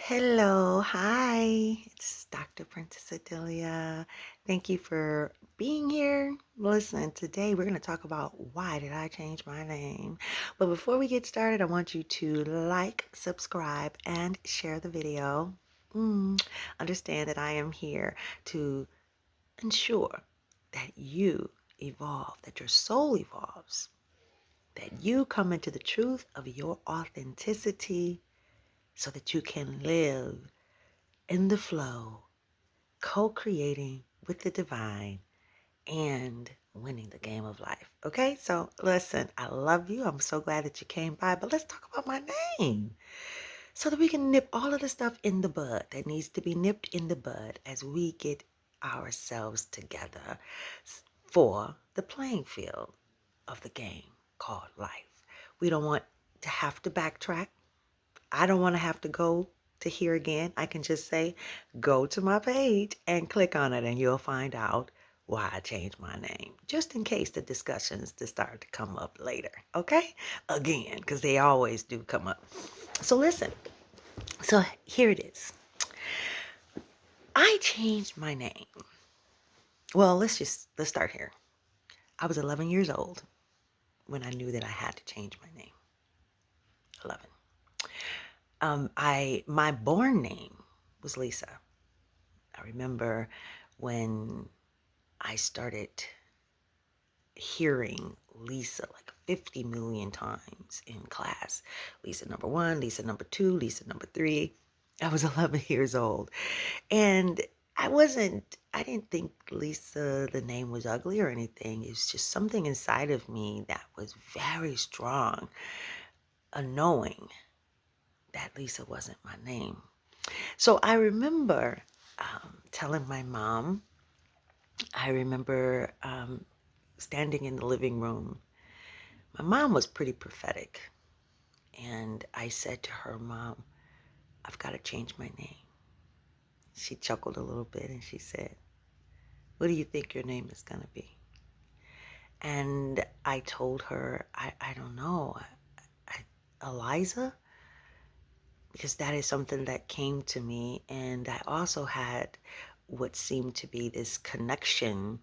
Hello, hi, it's Dr. Princess-Odilia. Thank you for being here. Listen, today we're going to talk about why did I change my name. But before we get started, I want you to like, subscribe, and share the video. Understand that I am here to ensure that you evolve, that your soul evolves, that you come into the truth of your authenticity so that you can live in the flow, co-creating with the divine and winning the game of life. Okay, so listen, I love you. I'm so glad that you came by, but let's talk about my name so that we can nip all of the stuff in the bud that needs to be nipped in the bud as we get ourselves together for the playing field of the game called life. We don't want to have to backtrack. I don't want to have to go to here again. I can just say, go to my page and click on it and you'll find out why I changed my name. Just in case the discussions to start to come up later. Okay? Again, because they always do come up. So listen. So here it is. I changed my name. Well, let's start here. I was 11 years old when I knew that I had to change my name. 11. My born name was Lisa. I remember when I started hearing Lisa like 50 million times in class. Lisa number one, Lisa number two, Lisa number three. I was 11 years old. And I didn't think Lisa, the name was ugly or anything. It's just something inside of me that was very strong, a knowing that Lisa wasn't my name. So I remember telling my mom, I remember standing in the living room. My mom was pretty prophetic. And I said to her, Mom, I've got to change my name. She chuckled a little bit and she said, what do you think your name is going to be? And I told her, I don't know, Eliza, because that is something that came to me. And I also had what seemed to be this connection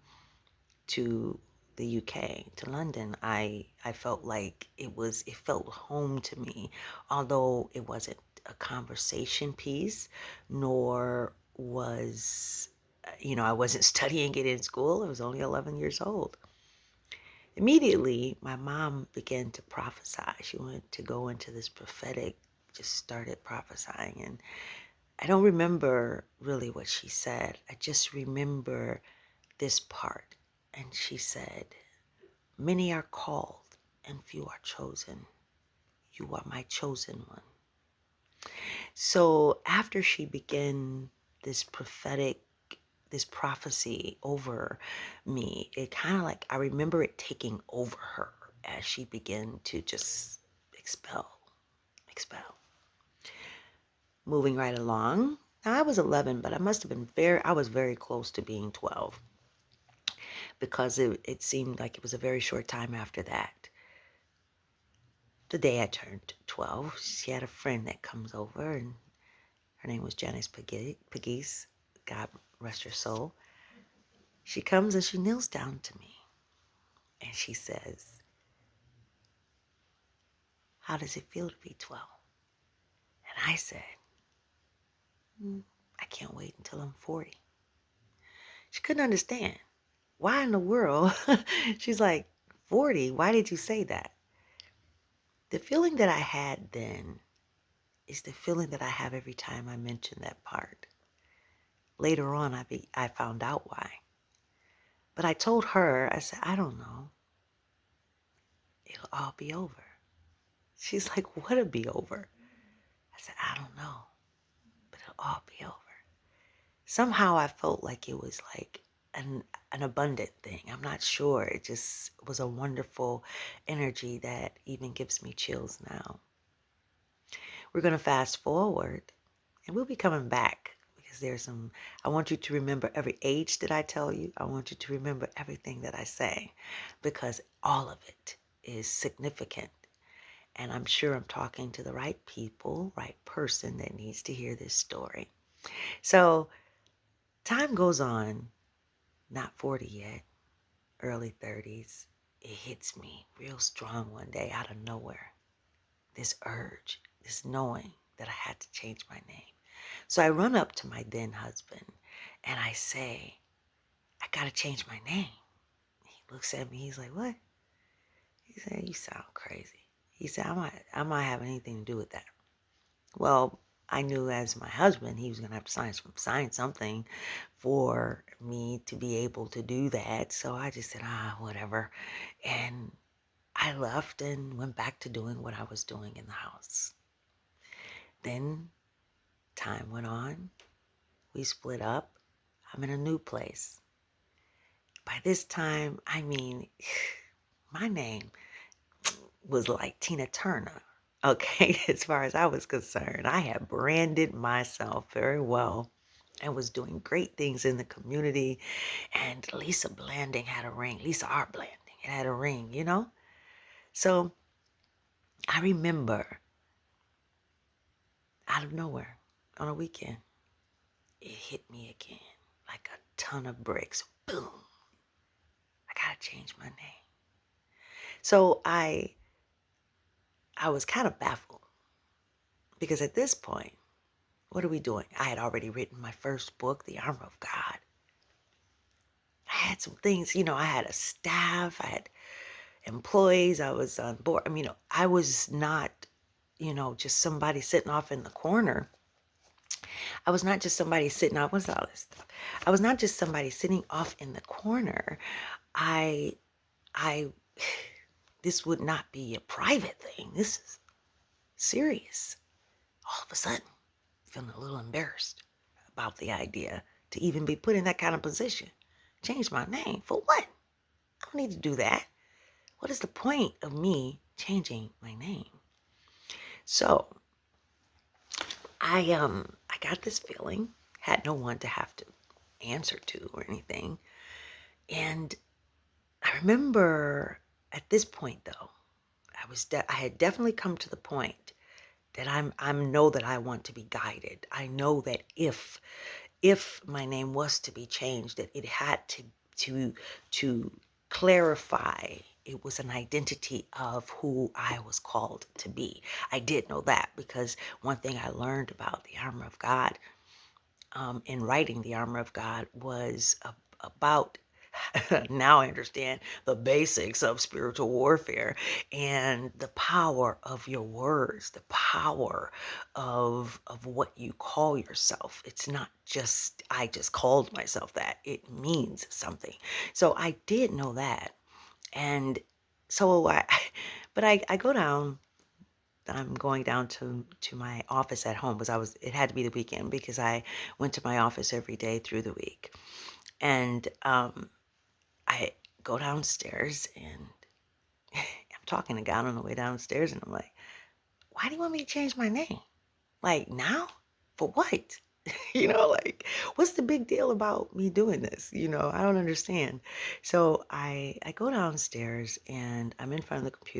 to the UK, to London. I felt like it felt home to me, although it wasn't a conversation piece, nor was, I wasn't studying it in school. I was only 11 years old. Immediately, my mom began to prophesy. She wanted to go into this prophetic, just started prophesying. And I don't remember really what she said. I just remember this part. And she said, many are called and few are chosen. You are my chosen one. So after she began this prophecy over me, it kind of like, I remember it taking over her as she began to just expel. Moving right along. Now I was 11, but I was very close to being 12. Because it seemed like it was a very short time after that. The day I turned 12, she had a friend that comes over, and her name was Janice Pegues. God rest her soul. She comes and she kneels down to me, and she says, how does it feel to be 12? And I said, I can't wait until I'm 40. She couldn't understand. Why in the world? She's like, 40? Why did you say that? The feeling that I had then is the feeling that I have every time I mention that part. Later on, I found out why. But I told her, I said, I don't know. It'll all be over. She's like, what'll be over? I said, I don't know, but it'll all be over. Somehow I felt like it was like an abundant thing. I'm not sure. It just was a wonderful energy that even gives me chills now. We're going to fast forward, and we'll be coming back because I want you to remember every age that I tell you. I want you to remember everything that I say because all of it is significant. And I'm sure I'm talking to the right people, right person that needs to hear this story. So time goes on, not 40 yet, early 30s. It hits me real strong one day out of nowhere. This urge, this knowing that I had to change my name. So I run up to my then husband and I say, I got to change my name. He looks at me. He's like, what? He said, you sound crazy. He said, I might have anything to do with that. Well, I knew as my husband, he was going to have to sign something for me to be able to do that. So I just said, whatever. And I left and went back to doing what I was doing in the house. Then time went on. We split up. I'm in a new place. By this time, I mean, my name was like Tina Turner. Okay, as far as I was concerned, I had branded myself very well and was doing great things in the community. And Lisa Blanding had a ring. Lisa R. Blanding, it had a ring, you know? So I remember out of nowhere on a weekend, it hit me again like a ton of bricks. Boom. I gotta change my name. So I was kind of baffled because at this point, what are we doing? I had already written my first book, The Armor of God. I had some things, I had a staff, I had employees, I was on board. I mean, I was not, just somebody sitting off in the corner. I was not just somebody sitting off, what's all this stuff? I was not just somebody sitting off in the corner. I, this would not be a private thing. This is serious. All of a sudden, feeling a little embarrassed about the idea to even be put in that kind of position. Change my name for what? I don't need to do that. What is the point of me changing my name? So I got this feeling, had no one to have to answer to or anything. And I remember at this point though, I had definitely come to the point that I know that I want to be guided. I know that if my name was to be changed, that it had to clarify it was an identity of who I was called to be. I did know that because one thing I learned about the armor of God in writing the armor of God was about now I understand the basics of spiritual warfare and the power of your words, the power of what you call yourself. It's not just, I just called myself that. It means something. So I did know that. And so I go down, I'm going down to my office at home because it had to be the weekend because I went to my office every day through the week. And I go downstairs and I'm talking to God on the way downstairs and I'm like, why do you want me to change my name? Like now? For what? Like what's the big deal about me doing this? I don't understand. So I go downstairs and I'm in front of the computer.